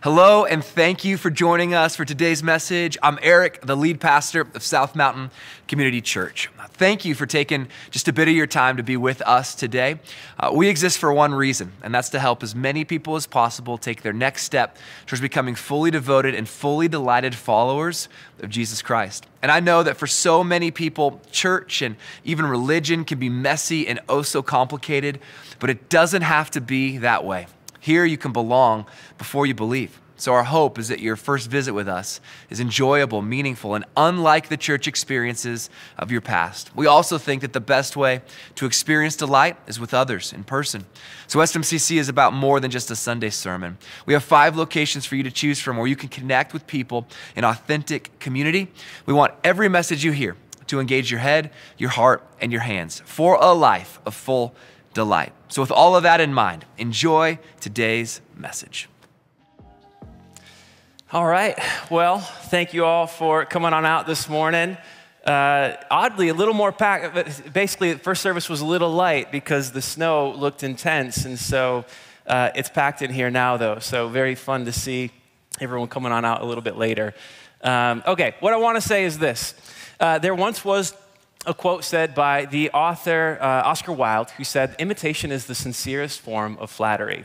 Hello, and thank you for joining us for today's message. I'm Eric, the lead pastor of South Mountain Community Church. Thank you for taking just a bit of your time to be with us today. We exist for one reason, and that's to help as many people as possible take their next step towards becoming fully devoted and fully delighted followers of Jesus Christ. And I know that for so many people, church and even religion can be messy and oh so complicated, but it doesn't have to be that way. Here you can belong before you believe. So our hope is that your first visit with us is enjoyable, meaningful, and unlike the church experiences of your past. We also think that the best way to experience delight is with others in person. So SMCC is about more than just a Sunday sermon. We have 5 locations for you to choose from where you can connect with people in authentic community. We want every message you hear to engage your head, your heart, and your hands for a life of full delight. So with all of that in mind, enjoy today's message. All right, well, thank you all for coming on out this morning. Oddly, a little more packed, but basically the first service was a little light because the snow looked intense, and so it's packed in here now though, so very fun to see everyone coming on out a little bit later. Okay, what I want to say is this. There once was a quote said by the author Oscar Wilde, who said, "Imitation is the sincerest form of flattery."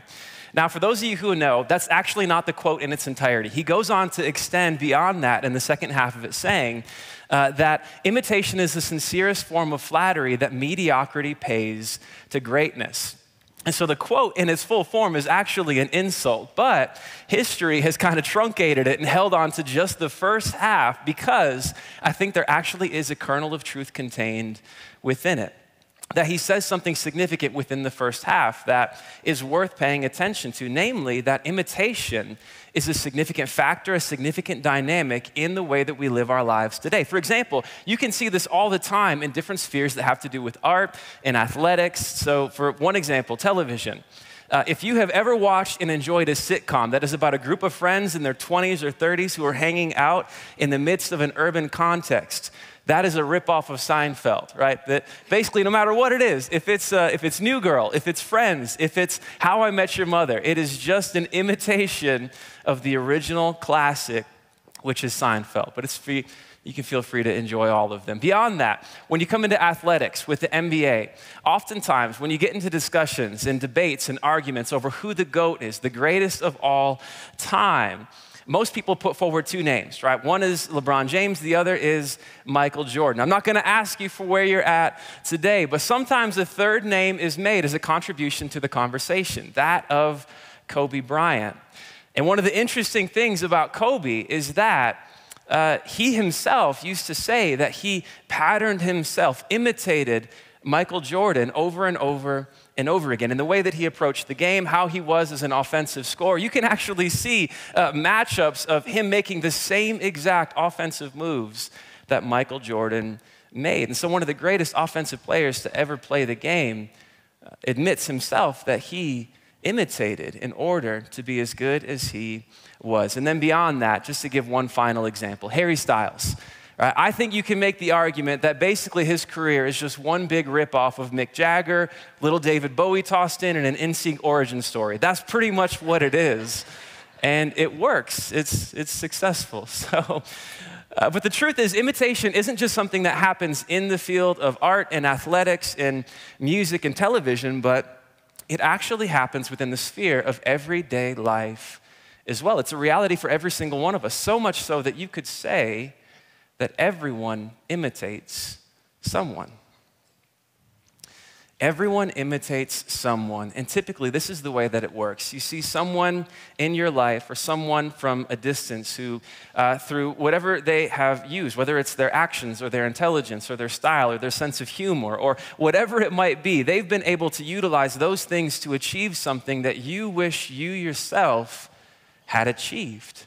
Now, for those of you who know, that's actually not the quote in its entirety. He goes on to extend beyond that in the second half of it, saying that imitation is the sincerest form of flattery that mediocrity pays to greatness. And so the quote in its full form is actually an insult, but history has kind of truncated it and held on to just the first half because I think there actually is a kernel of truth contained within it. That he says something significant within the first half that is worth paying attention to, namely that imitation is a significant factor, a significant dynamic in the way that we live our lives today. For example, you can see this all the time in different spheres that have to do with art and athletics. So for one example, television. If you have ever watched and enjoyed a sitcom that is about a group of friends in their 20s or 30s who are hanging out in the midst of an urban context, that is a ripoff of Seinfeld, right? That basically, no matter what it is, if it's New Girl, if it's Friends, if it's How I Met Your Mother, it is just an imitation of the original classic, which is Seinfeld. But it's free. You can feel free to enjoy all of them. Beyond that, when you come into athletics with the NBA, oftentimes when you get into discussions and debates and arguments over who the GOAT is, the greatest of all time, most people put forward 2 names, right? One is LeBron James, the other is Michael Jordan. I'm not gonna ask you for where you're at today, but sometimes a third name is made as a contribution to the conversation, that of Kobe Bryant. And one of the interesting things about Kobe is that he himself used to say that he patterned himself, imitated Michael Jordan over and over and over again. In the way that he approached the game, how he was as an offensive scorer, you can actually see matchups of him making the same exact offensive moves that Michael Jordan made. And so one of the greatest offensive players to ever play the game admits himself that he imitated in order to be as good as he was. And then beyond that, just to give one final example, Harry Styles. Right? I think you can make the argument that basically his career is just one big ripoff of Mick Jagger, little David Bowie tossed in, and an NSYNC origin story. That's pretty much what it is. And it works. It's successful. So, but the truth is, imitation isn't just something that happens in the field of art and athletics and music and television, but it actually happens within the sphere of everyday life as well. It's a reality for every single one of us, so much so that you could say that everyone imitates someone. Everyone imitates someone, and typically this is the way that it works. You see someone in your life or someone from a distance who, through whatever they have used, whether it's their actions or their intelligence or their style or their sense of humor or whatever it might be, they've been able to utilize those things to achieve something that you wish you yourself had achieved.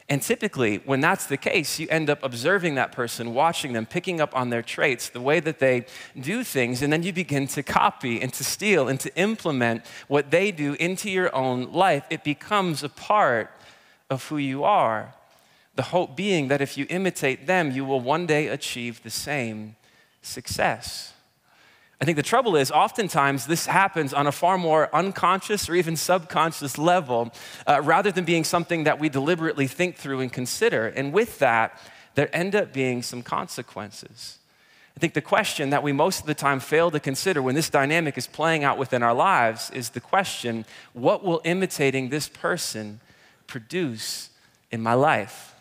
And typically, when that's the case, you end up observing that person, watching them, picking up on their traits, the way that they do things, and then you begin to copy and to steal and to implement what they do into your own life. It becomes a part of who you are. The hope being that if you imitate them, you will one day achieve the same success. I think the trouble is oftentimes this happens on a far more unconscious or even subconscious level rather than being something that we deliberately think through and consider. And with that, there end up being some consequences. I think the question that we most of the time fail to consider when this dynamic is playing out within our lives is the question, what will imitating this person produce in my life?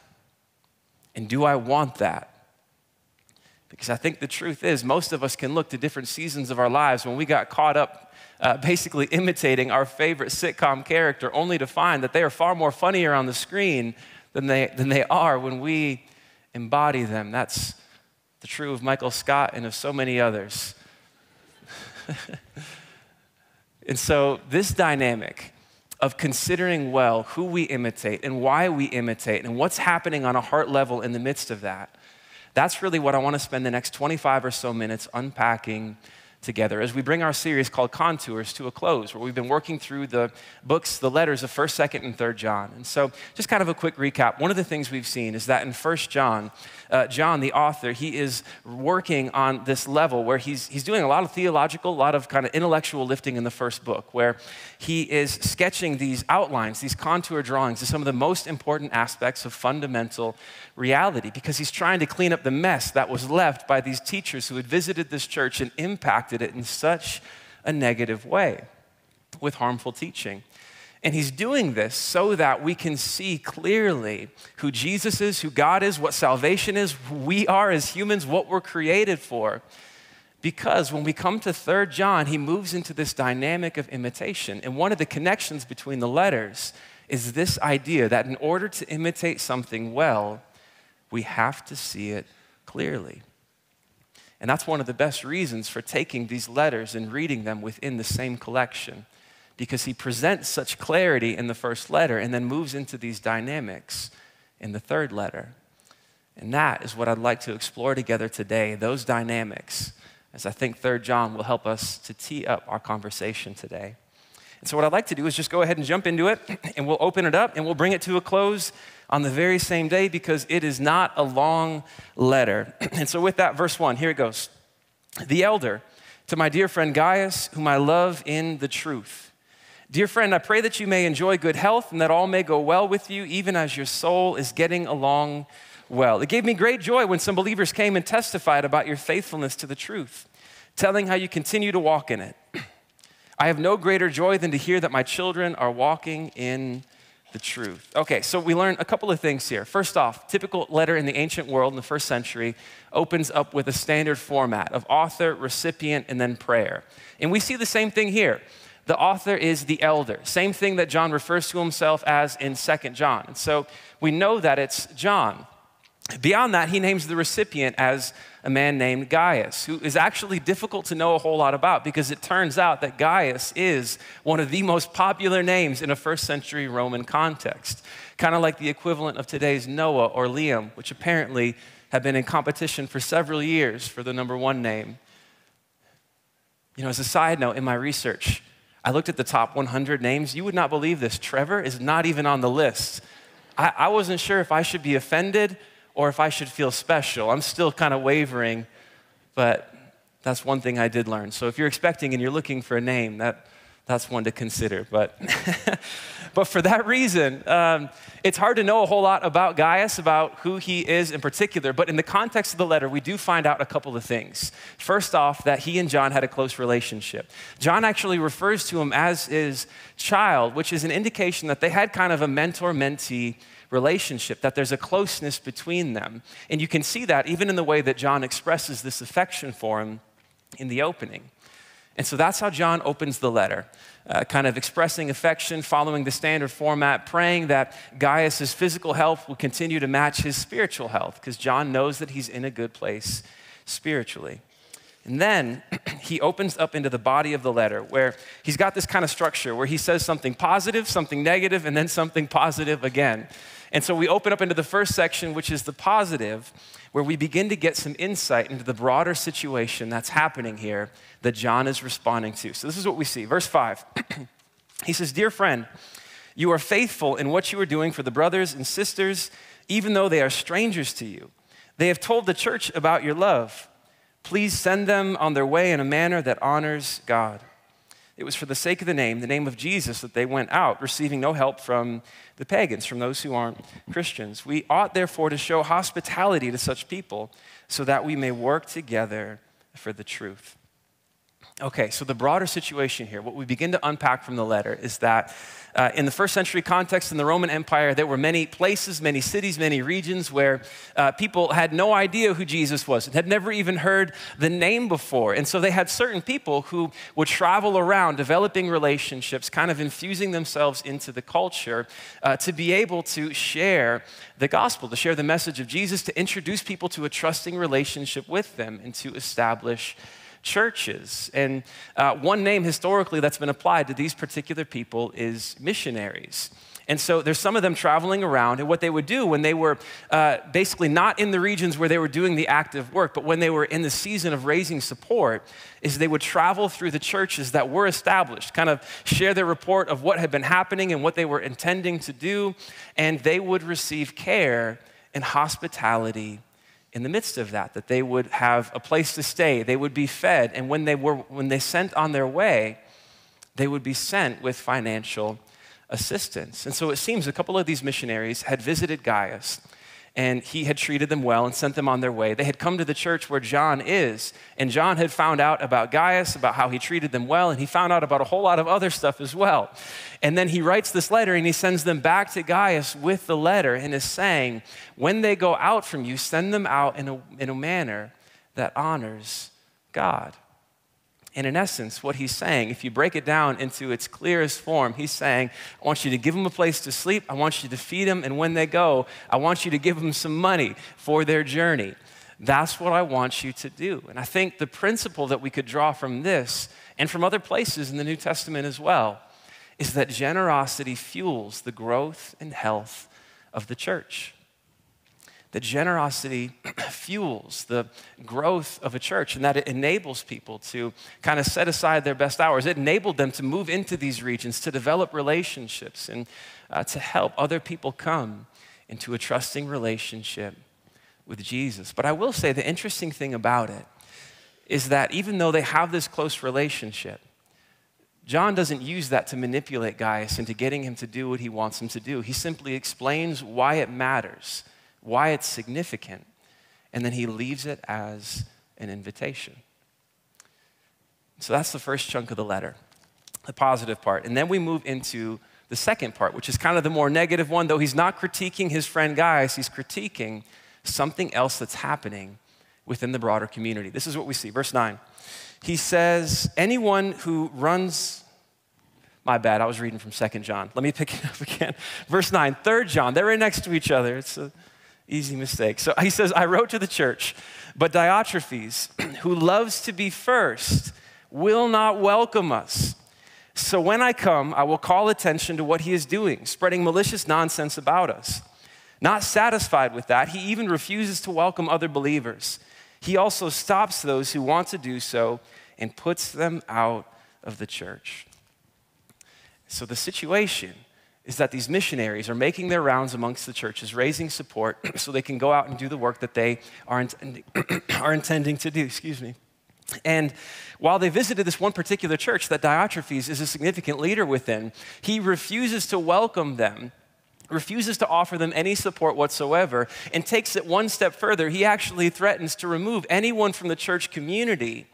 And do I want that? Because I think the truth is most of us can look to different seasons of our lives when we got caught up basically imitating our favorite sitcom character only to find that they are far more funnier on the screen than they are when we embody them. That's the true of Michael Scott and of so many others. And so this dynamic of considering well who we imitate and why we imitate and what's happening on a heart level in the midst of that, that's really what I want to spend the next 25 or so minutes unpacking together as we bring our series called Contours to a close, where we've been working through the books, the letters of 1st, 2nd, and 3rd John. And so just kind of a quick recap. One of the things we've seen is that in 1st John, John, the author, he is working on this level where he's doing a lot of theological, a lot of kind of intellectual lifting in the first book, where he is sketching these outlines, these contour drawings of some of the most important aspects of fundamental reality, because he's trying to clean up the mess that was left by these teachers who had visited this church and impacted it in such a negative way with harmful teaching. And he's doing this so that we can see clearly who Jesus is, who God is, what salvation is, who we are as humans, what we're created for. Because when we come to 3rd John, he moves into this dynamic of imitation. And one of the connections between the letters is this idea that in order to imitate something well, we have to see it clearly. And that's one of the best reasons for taking these letters and reading them within the same collection, because he presents such clarity in the first letter and then moves into these dynamics in the 3rd letter. And that is what I'd like to explore together today, those dynamics, as I think 3rd John will help us to tee up our conversation today. And so what I'd like to do is just go ahead and jump into it, and we'll open it up and we'll bring it to a close on the very same day, because it is not a long letter. And so with that, verse 1, here it goes. The elder, to my dear friend Gaius, whom I love in the truth. Dear friend, I pray that you may enjoy good health and that all may go well with you, even as your soul is getting along well. It gave me great joy when some believers came and testified about your faithfulness to the truth, telling how you continue to walk in it. I have no greater joy than to hear that my children are walking in the truth. Okay, so we learned a couple of things here. First off, typical letter in the ancient world in the 1st century opens up with a standard format of author, recipient, and then prayer. And we see the same thing here. The author is the elder, same thing that John refers to himself as in 2nd John. And so we know that it's John. Beyond that, he names the recipient as a man named Gaius, who is actually difficult to know a whole lot about, because it turns out that Gaius is one of the most popular names in a 1st century Roman context, kind of like the equivalent of today's Noah or Liam, which apparently have been in competition for several years for the number 1 name. You know, as a side note, in my research, I looked at the top 100 names. You would not believe this. Trevor is not even on the list. I wasn't sure if I should be offended or if I should feel special. I'm still kind of wavering, but that's one thing I did learn. So if you're expecting and you're looking for a name, that's one to consider. But, but for that reason, it's hard to know a whole lot about Gaius, about who he is in particular. But in the context of the letter, we do find out a couple of things. First off, that he and John had a close relationship. John actually refers to him as his child, which is an indication that they had kind of a mentor-mentee relationship, that there's a closeness between them. And you can see that even in the way that John expresses this affection for him in the opening. And so that's how John opens the letter, kind of expressing affection, following the standard format, praying that Gaius' physical health will continue to match his spiritual health, because John knows that he's in a good place spiritually. And then he opens up into the body of the letter, where he's got this kind of structure where he says something positive, something negative, and then something positive again. And so we open up into the first section, which is the positive, where we begin to get some insight into the broader situation that's happening here that John is responding to. So this is what we see. Verse 5, he says, "Dear friend, you are faithful in what you are doing for the brothers and sisters, even though they are strangers to you. They have told the church about your love. Please send them on their way in a manner that honors God. It was for the sake of the name of Jesus, that they went out, receiving no help from the pagans, from those who aren't Christians. We ought therefore to show hospitality to such people so that we may work together for the truth. Okay, so the broader situation here, what we begin to unpack from the letter is that in the first century context in the Roman Empire, there were many places, many cities, many regions where people had no idea who Jesus was and had never even heard the name before. And so they had certain people who would travel around developing relationships, kind of infusing themselves into the culture to be able to share the gospel, to share the message of Jesus, to introduce people to a trusting relationship with them and to establish churches. And one name historically that's been applied to these particular people is missionaries. And so there's some of them traveling around, and what they would do when they were basically not in the regions where they were doing the active work, but when they were in the season of raising support, is they would travel through the churches that were established, kind of share their report of what had been happening and what they were intending to do, and they would receive care and hospitality in the midst of that, that they would have a place to stay, they would be fed, and when they sent on their way, they would be sent with financial assistance. And so it seems a couple of these missionaries had visited Gaius, and he had treated them well and sent them on their way. They had come to the church where John is, and John had found out about Gaius, about how he treated them well, and he found out about a whole lot of other stuff as well. And then he writes this letter, and he sends them back to Gaius with the letter, and is saying, when they go out from you, send them out in a manner that honors God. And in essence, what he's saying, if you break it down into its clearest form, he's saying, I want you to give them a place to sleep, I want you to feed them, and when they go, I want you to give them some money for their journey. That's what I want you to do. And I think the principle that we could draw from this, and from other places in the New Testament as well, is that generosity fuels the growth and health of the church. That generosity fuels the growth of a church, and that it enables people to kind of set aside their best hours. It enabled them to move into these regions, to develop relationships, and to help other people come into a trusting relationship with Jesus. But I will say the interesting thing about it is that even though they have this close relationship, John doesn't use that to manipulate Gaius into getting him to do what he wants him to do. He simply explains why it matters, why it's significant, and then he leaves it as an invitation. So that's the first chunk of the letter, the positive part. And then we move into the second part, which is kind of the more negative one. Though he's not critiquing his friend Gaius, he's critiquing something else that's happening within the broader community. This is what we see, verse 9. He says, anyone who runs, my bad, I was reading from 2 John. Let me pick it up again. Verse 9, 3 John, they're right next to each other. It's a easy mistake. So he says, I wrote to the church, but Diotrephes, who loves to be first, will not welcome us. So when I come, I will call attention to what he is doing, spreading malicious nonsense about us. Not satisfied with that, he even refuses to welcome other believers. He also stops those who want to do so and puts them out of the church. So the situation is that these missionaries are making their rounds amongst the churches, raising support so they can go out and do the work that they are intending to do, And while they visited this one particular church that Diotrephes is a significant leader within, he refuses to welcome them, refuses to offer them any support whatsoever, and takes it one step further. He actually threatens to remove anyone from the church community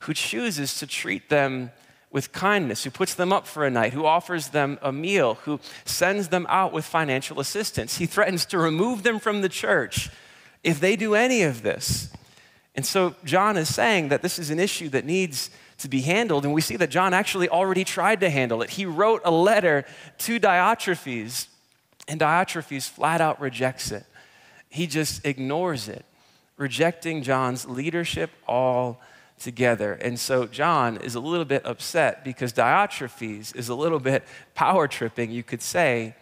who chooses to treat them with kindness, who puts them up for a night, who offers them a meal, who sends them out with financial assistance. He threatens to remove them from the church if they do any of this. And so John is saying that this is an issue that needs to be handled, and we see that John actually already tried to handle it. He wrote a letter to Diotrephes, and Diotrephes flat out rejects it. He just ignores it, rejecting John's leadership altogether. And so John is a little bit upset because Diotrephes is a little bit power tripping, you could say,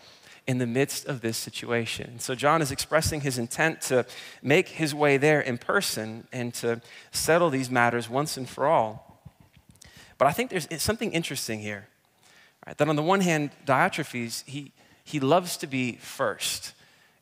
in the midst of this situation. So John is expressing his intent to make his way there in person and to settle these matters once and for all. But I think there's something interesting here, right? That on the one hand, Diotrephes, he loves to be first.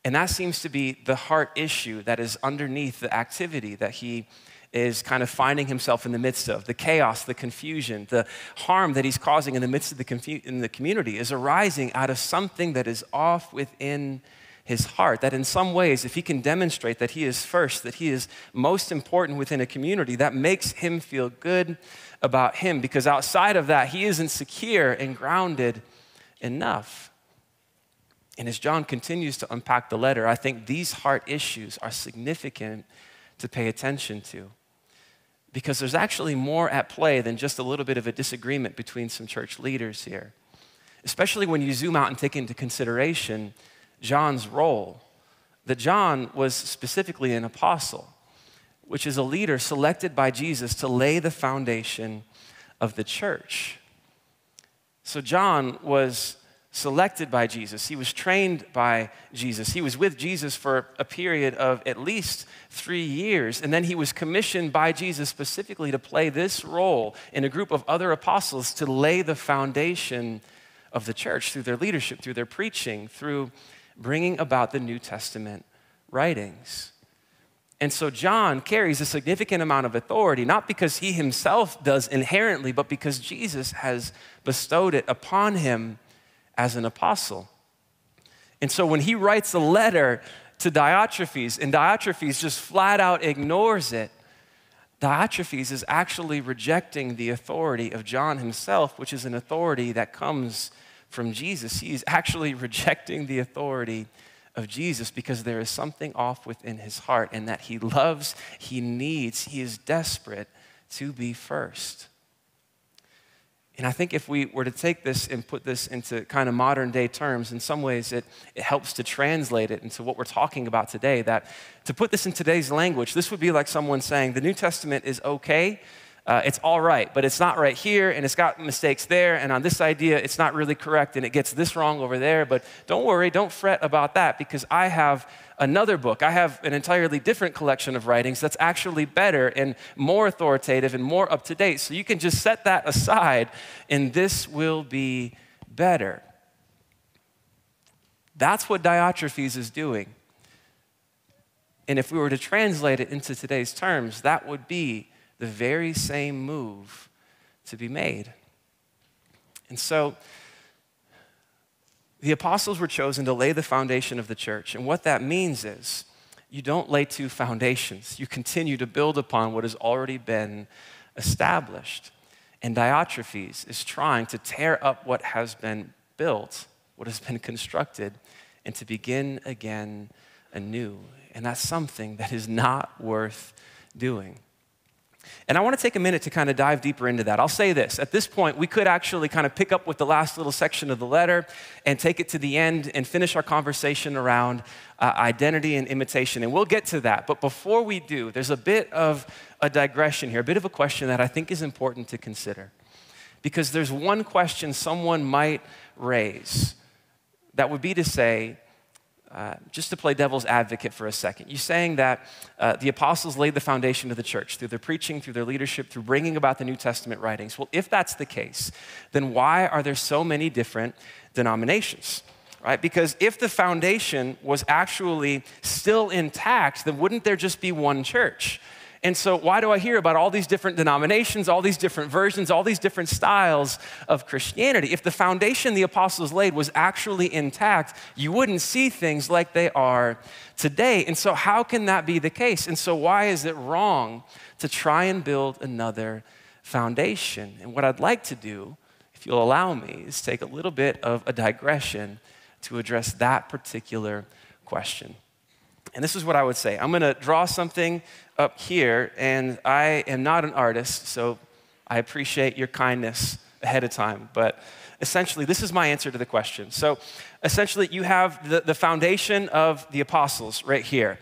And that seems to be the heart issue that is underneath the activity that he is kind of finding himself in the midst of. The chaos, the confusion, the harm that he's causing in the midst of in the community is arising out of something that is off within his heart. That in some ways, if he can demonstrate that he is first, that he is most important within a community, that makes him feel good about him, because outside of that, he isn't secure and grounded enough. And as John continues to unpack the letter, I think these heart issues are significant to pay attention to, because there's actually more at play than just a little bit of a disagreement between some church leaders here, especially when you zoom out and take into consideration John's role, that John was specifically an apostle, which is a leader selected by Jesus to lay the foundation of the church. So John was selected by Jesus. He was trained by Jesus. He was with Jesus for a period of at least 3 years. And then he was commissioned by Jesus specifically to play this role in a group of other apostles to lay the foundation of the church through their leadership, through their preaching, through bringing about the New Testament writings. And so John carries a significant amount of authority, not because he himself does inherently, but because Jesus has bestowed it upon him as an apostle. And so when he writes a letter to Diotrephes, and Diotrephes just flat out ignores it, Diotrephes is actually rejecting the authority of John himself, which is an authority that comes from Jesus. He is actually rejecting the authority of Jesus because there is something off within his heart, and that he loves, he needs, he is desperate to be first. And I think if we were to take this and put this into kind of modern day terms, in some ways it helps to translate it into what we're talking about today. That to put this in today's language, this would be like someone saying the New Testament is okay, it's all right, but it's not right here, and it's got mistakes there, and on this idea, it's not really correct, and it gets this wrong over there, but don't worry, don't fret about that, because I have another book. I have an entirely different collection of writings that's actually better and more authoritative and more up to date, so you can just set that aside, and this will be better. That's what Diotrephes is doing. And if we were to translate it into today's terms, that would be the very same move to be made. And so the apostles were chosen to lay the foundation of the church. And what that means is you don't lay two foundations. You continue to build upon what has already been established. And Diotrephes is trying to tear up what has been built, what has been constructed, and to begin again anew. And that's something that is not worth doing. And I want to take a minute to kind of dive deeper into that. I'll say this. At this point, we could actually kind of pick up with the last little section of the letter and take it to the end and finish our conversation around identity and imitation. And we'll get to that. But before we do, there's a bit of a digression here, a bit of a question that I think is important to consider. Because there's one question someone might raise that would be to say, just to play devil's advocate for a second, you're saying that the apostles laid the foundation of the church through their preaching, through their leadership, through bringing about the New Testament writings. Well, if that's the case, then why are there so many different denominations, right? Because if the foundation was actually still intact, then wouldn't there just be one church? And so why do I hear about all these different denominations, all these different versions, all these different styles of Christianity? If the foundation the apostles laid was actually intact, you wouldn't see things like they are today. And so how can that be the case? And so why is it wrong to try and build another foundation? And what I'd like to do, if you'll allow me, is take a little bit of a digression to address that particular question. And this is what I would say. I'm going to draw something up here, and I am not an artist, so I appreciate your kindness ahead of time. But essentially, this is my answer to the question. So essentially, you have the foundation of the apostles right here.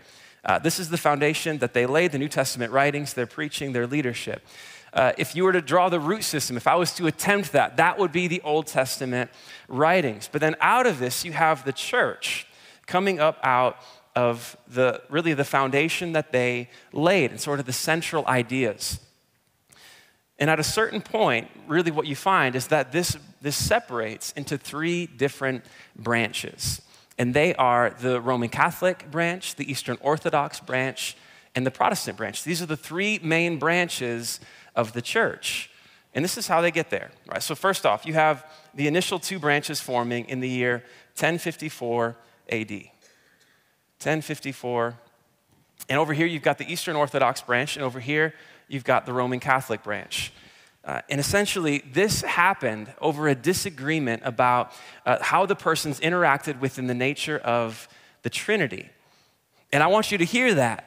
This is the foundation that they laid, the New Testament writings, their preaching, their leadership. If you were to draw the root system, if I was to attempt that, that would be the Old Testament writings. But then out of this, you have the church coming up out of the foundation that they laid and sort of the central ideas. And at a certain point, really what you find is that this separates into three different branches. And they are the Roman Catholic branch, the Eastern Orthodox branch, and the Protestant branch. These are the three main branches of the church. And this is how they get there. Right? So first off, you have the initial two branches forming in the year 1054 AD. 1054. And over here, you've got the Eastern Orthodox branch, and over here, you've got the Roman Catholic branch. And essentially, this happened over a disagreement about how the persons interacted within the nature of the Trinity. And I want you to hear that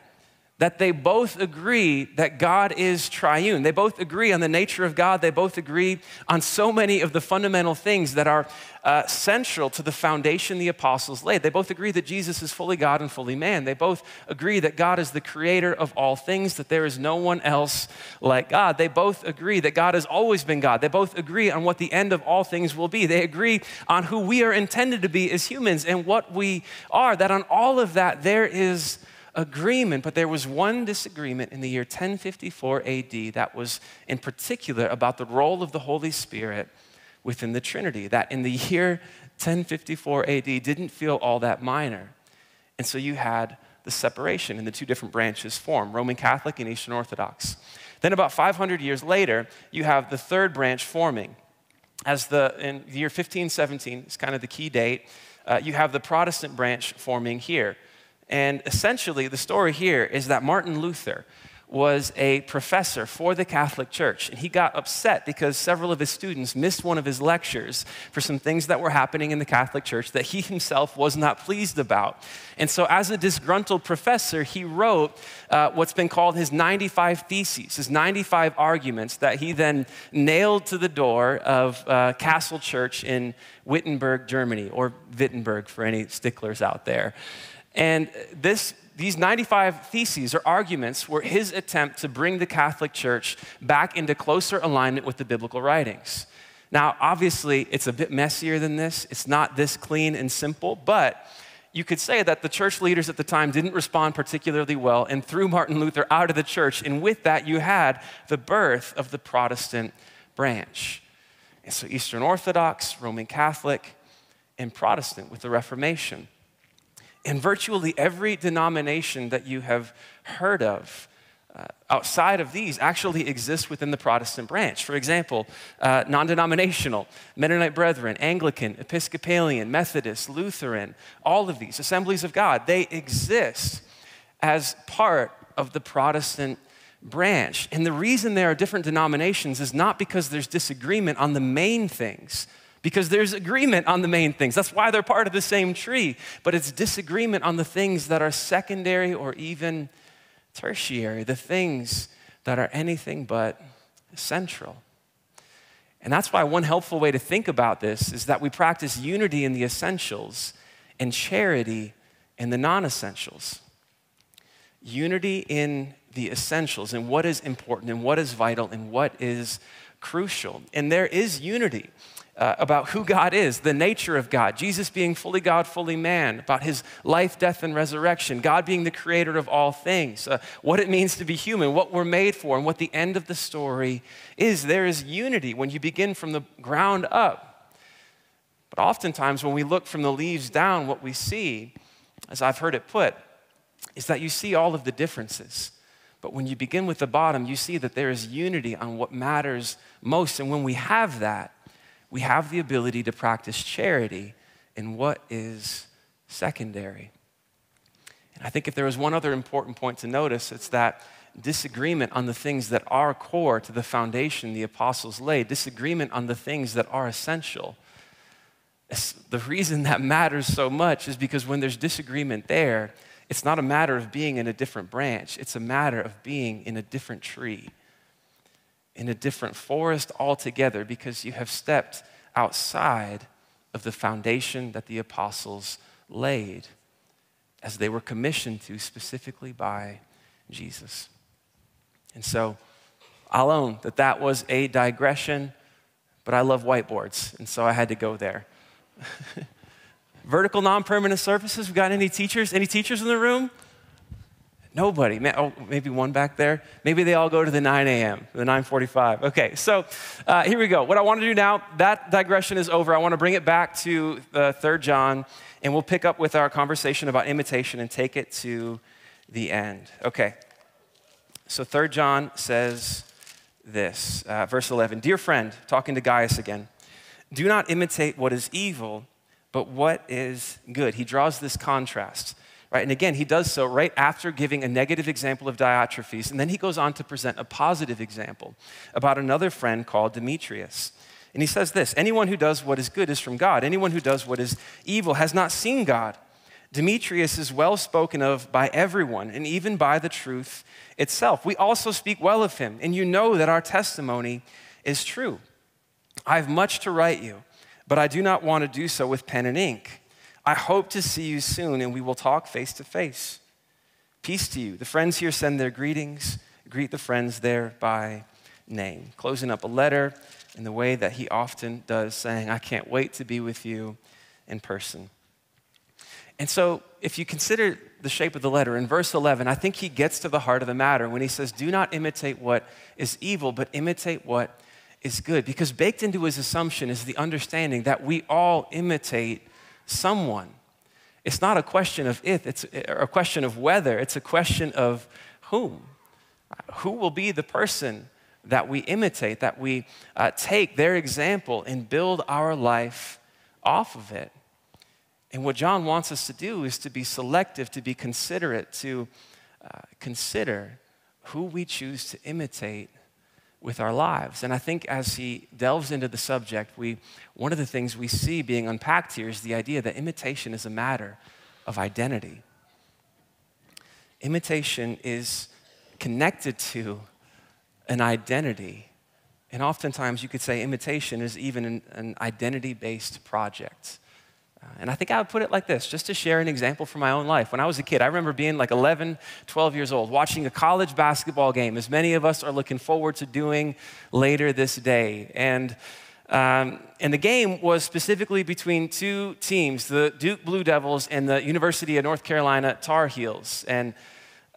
they both agree that God is triune. They both agree on the nature of God. They both agree on so many of the fundamental things that are central to the foundation the apostles laid. They both agree that Jesus is fully God and fully man. They both agree that God is the creator of all things, that there is no one else like God. They both agree that God has always been God. They both agree on what the end of all things will be. They agree on who we are intended to be as humans and what we are, that on all of that there is agreement. But there was one disagreement in the year 1054 AD that was in particular about the role of the Holy Spirit within the Trinity, that in the year 1054 AD didn't feel all that minor. And so you had the separation and the two different branches form, Roman Catholic and Eastern Orthodox. Then about 500 years later, you have the third branch forming. In the year 1517, it's kind of the key date, you have the Protestant branch forming here. And essentially, the story here is that Martin Luther was a professor for the Catholic Church, and he got upset because several of his students missed one of his lectures for some things that were happening in the Catholic Church that he himself was not pleased about. And so as a disgruntled professor, he wrote what's been called his 95 Theses, his 95 arguments that he then nailed to the door of Castle Church in Wittenberg, Germany, or Wittenberg for any sticklers out there. And these 95 theses or arguments were his attempt to bring the Catholic Church back into closer alignment with the biblical writings. Now, obviously, it's a bit messier than this. It's not this clean and simple, but you could say that the church leaders at the time didn't respond particularly well and threw Martin Luther out of the church. And with that, you had the birth of the Protestant branch. And so Eastern Orthodox, Roman Catholic, and Protestant with the Reformation. And virtually every denomination that you have heard of outside of these actually exists within the Protestant branch. For example, non-denominational, Mennonite Brethren, Anglican, Episcopalian, Methodist, Lutheran, all of these, Assemblies of God, they exist as part of the Protestant branch. And the reason there are different denominations is not because there's disagreement on the main things, because there's agreement on the main things. That's why they're part of the same tree. But it's disagreement on the things that are secondary or even tertiary, the things that are anything but central. And that's why one helpful way to think about this is that we practice unity in the essentials and charity in the non-essentials. Unity in the essentials and what is important and what is vital and what is crucial. And there is unity about who God is, the nature of God, Jesus being fully God, fully man, about his life, death, and resurrection, God being the creator of all things, what it means to be human, what we're made for, and what the end of the story is. There is unity when you begin from the ground up. But oftentimes when we look from the leaves down, what we see, as I've heard it put, is that you see all of the differences. But when you begin with the bottom, you see that there is unity on what matters most. And when we have that, we have the ability to practice charity in what is secondary. And I think if there was one other important point to notice, it's that disagreement on the things that are core to the foundation the apostles laid, disagreement on the things that are essential. The reason that matters so much is because when there's disagreement there, it's not a matter of being in a different branch. It's a matter of being in a different tree, in a different forest altogether, because you have stepped outside of the foundation that the apostles laid as they were commissioned to specifically by Jesus. And so I'll own that that was a digression, but I love whiteboards, and so I had to go there. Vertical non-permanent surfaces, we got any teachers? Any teachers in the room? Nobody. Maybe one back there. Maybe they all go to the 9 a.m., the 9:45. Okay, so here we go. What I want to do now, that digression is over. I want to bring it back to 3 John, and we'll pick up with our conversation about imitation and take it to the end. Okay, So 3 John says this, verse 11, "Dear friend," talking to Gaius again, "do not imitate what is evil, but what is good." He draws this contrast, right? And again, he does so right after giving a negative example of Diotrephes, and then he goes on to present a positive example about another friend called Demetrius. And he says this, "Anyone who does what is good is from God. Anyone who does what is evil has not seen God. Demetrius is well spoken of by everyone, and even by the truth itself. We also speak well of him, and you know that our testimony is true. I have much to write you, but I do not want to do so with pen and ink. I hope to see you soon, and we will talk face to face. Peace to you. The friends here send their greetings. Greet the friends there by name." Closing up a letter in the way that he often does, saying, "I can't wait to be with you in person." And so if you consider the shape of the letter, in verse 11, I think he gets to the heart of the matter when he says, "Do not imitate what is evil, but imitate what is good." Because baked into his assumption is the understanding that we all imitate someone. It's not a question of if, it's a question of whether. It's a question of whom. Who will be the person that we imitate, that we take their example and build our life off of it. And what John wants us to do is to be selective, to be considerate, to consider who we choose to imitate with our lives. And I think as he delves into the subject, one of the things we see being unpacked here is the idea that imitation is a matter of identity. Imitation is connected to an identity. And oftentimes you could say imitation is even an identity-based project. And I think I would put it like this, just to share an example from my own life. When I was a kid, I remember being like 11, 12 years old, watching a college basketball game, as many of us are looking forward to doing later this day. And the game was specifically between two teams, the Duke Blue Devils and the University of North Carolina Tar Heels. And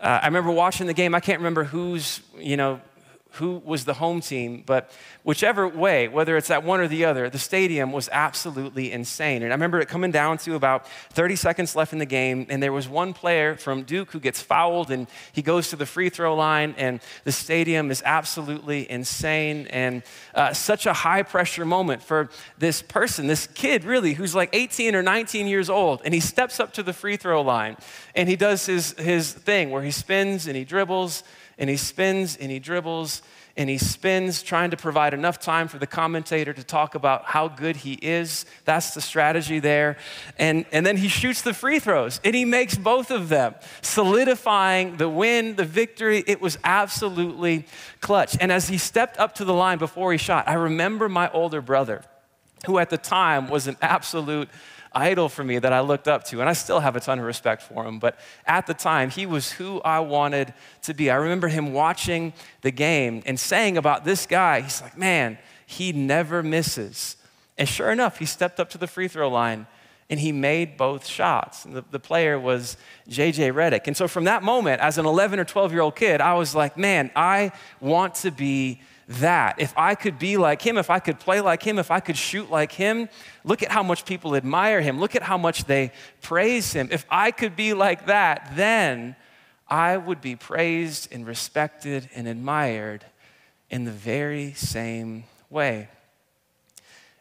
I remember watching the game. I can't remember who was the home team, but whichever way, whether it's that one or the other, the stadium was absolutely insane. And I remember it coming down to about 30 seconds left in the game, and there was one player from Duke who gets fouled, and he goes to the free throw line, and the stadium is absolutely insane, and such a high-pressure moment for this person, this kid really, who's like 18 or 19 years old, and he steps up to the free throw line, and he does his thing where he spins and he dribbles, and he spins and he dribbles and he spins, trying to provide enough time for the commentator to talk about how good he is. That's the strategy there. And then he shoots the free throws, and he makes both of them, solidifying the win, the victory. It was absolutely clutch. And as he stepped up to the line before he shot, I remember my older brother, who at the time was an absolute idol for me that I looked up to, and I still have a ton of respect for him, but at the time, he was who I wanted to be. I remember him watching the game and saying about this guy, he's like, man, he never misses. And sure enough, he stepped up to the free throw line, and he made both shots. And the player was J.J. Redick. And so from that moment, as an 11 or 12-year-old kid, I was like, man, I want to be that. If I could be like him, if I could play like him, if I could shoot like him, look at how much people admire him. Look at how much they praise him. If I could be like that, then I would be praised and respected and admired in the very same way.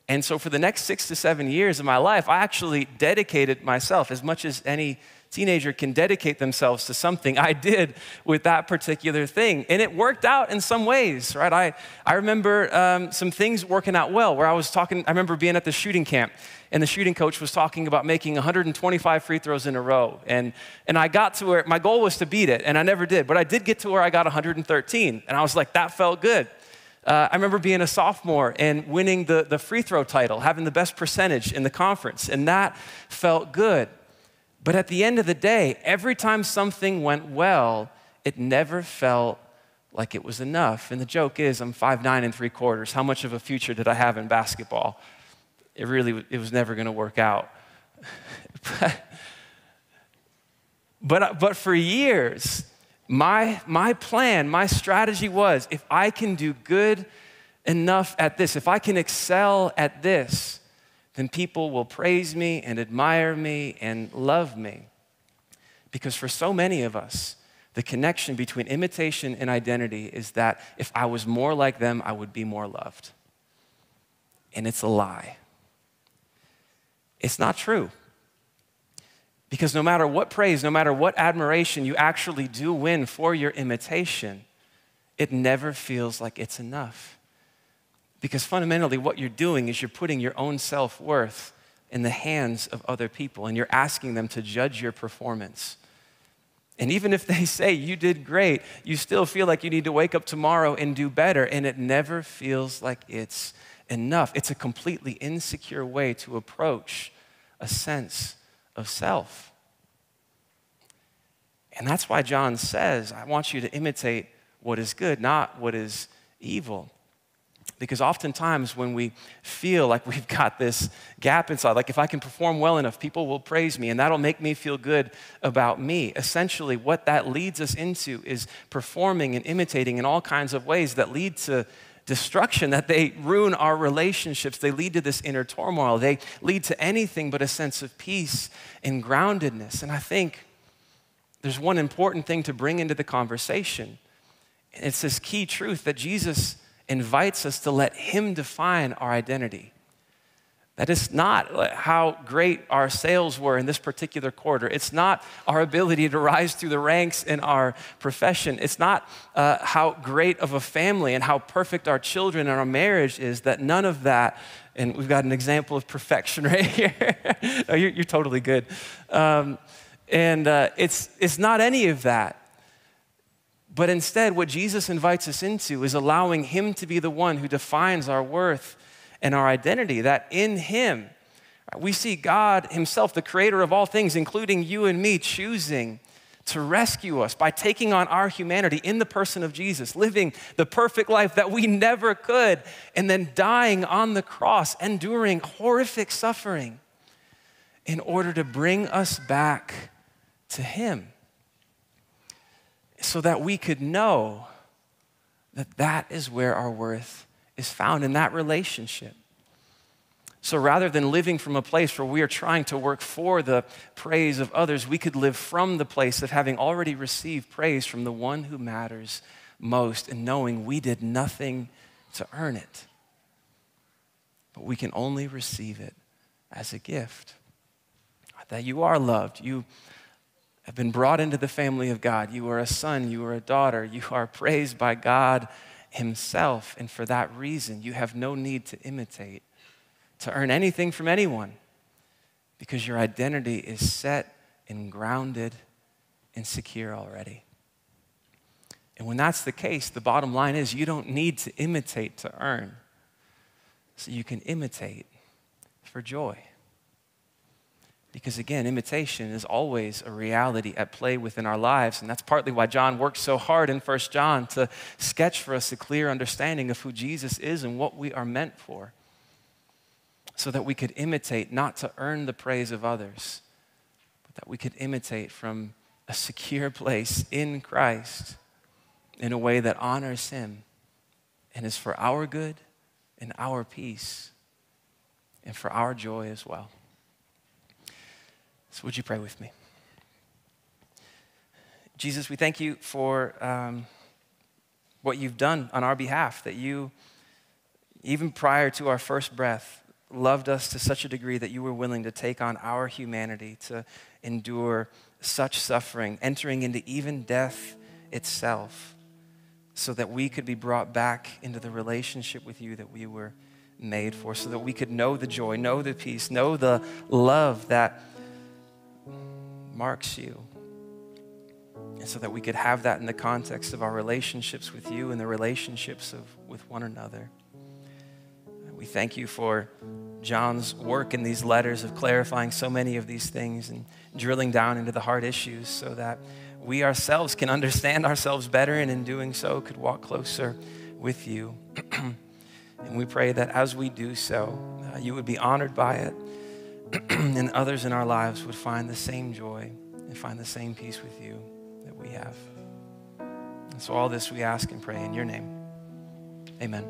And so for the next 6 to 7 years of my life, I actually dedicated myself as much as any teenager can dedicate themselves to something. I did with that particular thing. And it worked out in some ways, right? I remember some things working out well where I remember being at the shooting camp, and the shooting coach was talking about making 125 free throws in a row. And I got to where my goal was to beat it, and I never did. But I did get to where I got 113. And I was like, that felt good. I remember being a sophomore and winning the free throw title, having the best percentage in the conference, and that felt good. But at the end of the day, every time something went well, it never felt like it was enough. And the joke is, I'm 5'9"3/4. How much of a future did I have in basketball? It was never going to work out. But for years, my plan, my strategy was, if I can do good enough at this, if I can excel at this, then people will praise me and admire me and love me. Because for so many of us, The connection between imitation and identity is that if I was more like them, I would be more loved. And it's a lie. It's not true. Because no matter what praise, no matter what admiration you actually do win for your imitation, it never feels like it's enough. Because fundamentally what you're doing is you're putting your own self-worth in the hands of other people, and you're asking them to judge your performance. And even if they say you did great, you still feel like you need to wake up tomorrow and do better, and it never feels like it's enough. It's a completely insecure way to approach a sense of self. And that's why John says, I want you to imitate what is good, not what is evil. Because oftentimes when we feel like we've got this gap inside, like if I can perform well enough, people will praise me and that'll make me feel good about me. Essentially, what that leads us into is performing and imitating in all kinds of ways that lead to destruction, that they ruin our relationships. They lead to this inner turmoil. They lead to anything but a sense of peace and groundedness. And I think there's one important thing to bring into the conversation. It's this key truth that Jesus invites us to let him define our identity. That is not how great our sales were in this particular quarter. It's not our ability to rise through the ranks in our profession. It's not how great of a family and how perfect our children and our marriage is. That none of that, and we've got an example of perfection right here. Oh, you're totally good. It's not any of that. But instead, what Jesus invites us into is allowing him to be the one who defines our worth and our identity, that in him, we see God himself, the creator of all things, including you and me, choosing to rescue us by taking on our humanity in the person of Jesus, living the perfect life that we never could, and then dying on the cross, enduring horrific suffering in order to bring us back to him, so that we could know that that is where our worth is found, in that relationship. So rather than living from a place where we are trying to work for the praise of others, we could live from the place of having already received praise from the one who matters most, and knowing we did nothing to earn it, but we can only receive it as a gift. That you are loved, you have been brought into the family of God. You are a son, you are a daughter, you are praised by God himself. And for that reason, you have no need to imitate, to earn anything from anyone, because your identity is set and grounded and secure already. And when that's the case, the bottom line is you don't need to imitate to earn. So you can imitate for joy. Because again, imitation is always a reality at play within our lives. And that's partly why John works so hard in 1 John to sketch for us a clear understanding of who Jesus is and what we are meant for, so that we could imitate not to earn the praise of others, but that we could imitate from a secure place in Christ in a way that honors him and is for our good and our peace and for our joy as well. So would you pray with me? Jesus, we thank you for what you've done on our behalf, that you, even prior to our first breath, loved us to such a degree that you were willing to take on our humanity, to endure such suffering, entering into even death itself, so that we could be brought back into the relationship with you that we were made for, so that we could know the joy, know the peace, know the love that marks you. And so that we could have that in the context of our relationships with you and the relationships with one another. We thank you for John's work in these letters of clarifying so many of these things and drilling down into the hard issues, so that we ourselves can understand ourselves better, and in doing so could walk closer with you. And we pray that as we do so, you would be honored by it, and others in our lives would find the same joy and find the same peace with you that we have. And so all this we ask and pray in your name. Amen.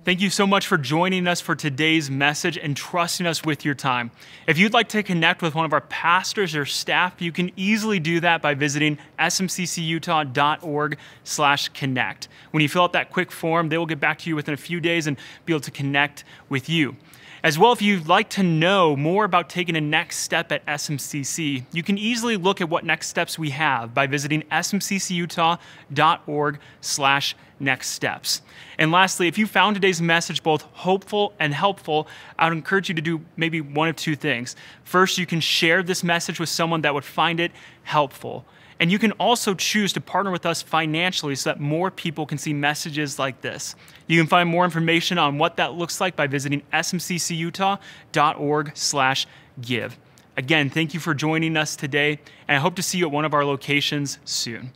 Thank you so much for joining us for today's message and trusting us with your time. If you'd like to connect with one of our pastors or staff, you can easily do that by visiting smccutah.org/connect. When you fill out that quick form, they will get back to you within a few days and be able to connect with you. As well, if you'd like to know more about taking a next step at SMCC, you can easily look at what next steps we have by visiting smccutah.org/nextsteps. And lastly, if you found today's message both hopeful and helpful, I would encourage you to do maybe one of two things. First, you can share this message with someone that would find it helpful. And you can also choose to partner with us financially so that more people can see messages like this. You can find more information on what that looks like by visiting smccutah.org/give. Again, thank you for joining us today, and I hope to see you at one of our locations soon.